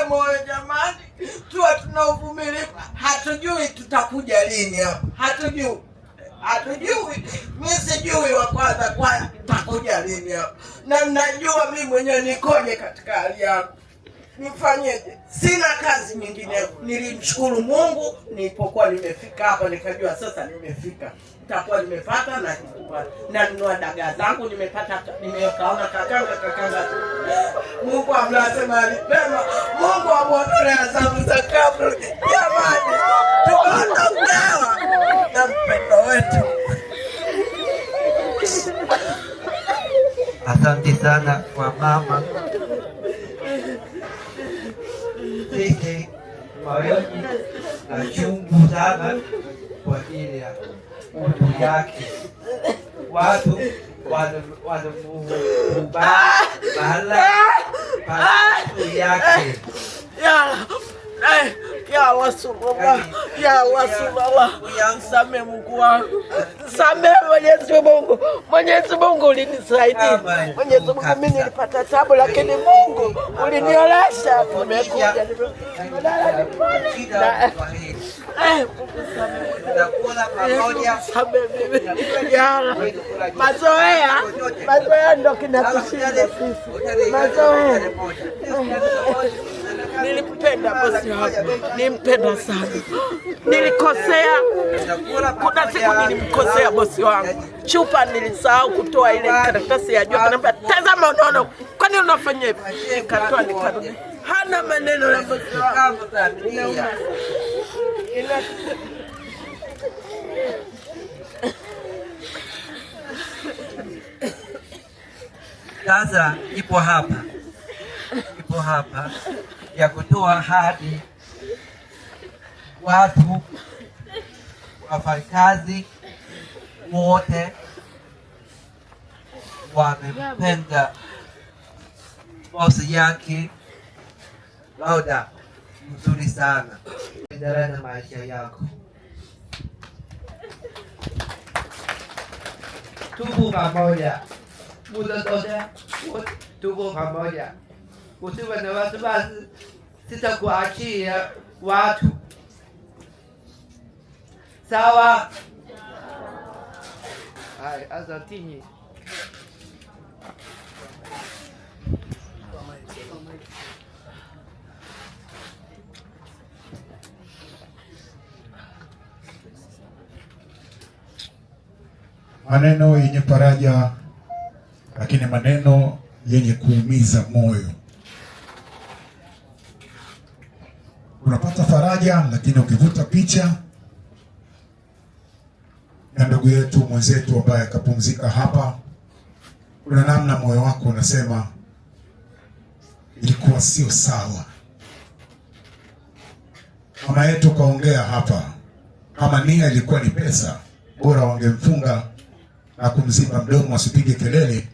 moyo jamani, tuwe tuna uvumilivu. Hatujui tutakuja lini hapa, hatujui. Mimi sijui wa kwanza kwa tutakuja lini hapa, na najua mimi mwenyewe nikoje katika hali yangu. Nifanyeje? Sina kazi nyingine. Nilimshukuru Mungu nilipokuwa nimefika hapa, nikajua sasa nimefika. Nitakuwa nimepata na nunua dagaa zangu, nimepata, nimekaona kakanga. Mungu amlasema alipema, Mungu amuondolee adhabu za kaburi. Jamani, tumeondokewa na mpendo wetu. Asante sana kwa mama. Sisi moyoni na chungu sana kwa ajili ya utu yake. Watu wanamuhubiri mahala utu yake. Ya Rasulullah, ya Rasulullah, samehe Mungu wangu, samehe Mwenyezi Mungu ulinisaidia. Mwenyezi Mungu, mimi nilipata tabu, lakini Mungu uliniolesha. Tumekuja mazoea ndo kinatushinda sisi, mazoea. Nilimpenda bosi wangu, nimpenda sana. Nilikosea, kuna siku nilimkosea bosi wangu. Chupa nilisahau kutoa ile karatasi ya jua, kanambia tazama, unaona kwani unafanya hivi? Nikatoa nikarudi. Hana maneno ya bosi wangu. Sasa ipo hapa ya kutoa ahadi watu wafanyakazi wote wamependa bosi yake. Lauda mzuri sana, endelea na maisha yako. Tupo pamoja muda zote, tupo pamoja. Usiwe na wasiwasi, sitakuachia watu. Sawa? Hai, asanteni. Maneno yenye faraja, lakini maneno yenye kuumiza moyo. Unapata faraja, lakini ukivuta picha na ndugu yetu mwenzetu ambaye akapumzika hapa, kuna namna moyo wako unasema ilikuwa sio sawa. Mama yetu kaongea hapa, kama nia ilikuwa ni pesa, bora wangemfunga na kumziba mdomo asipige kelele.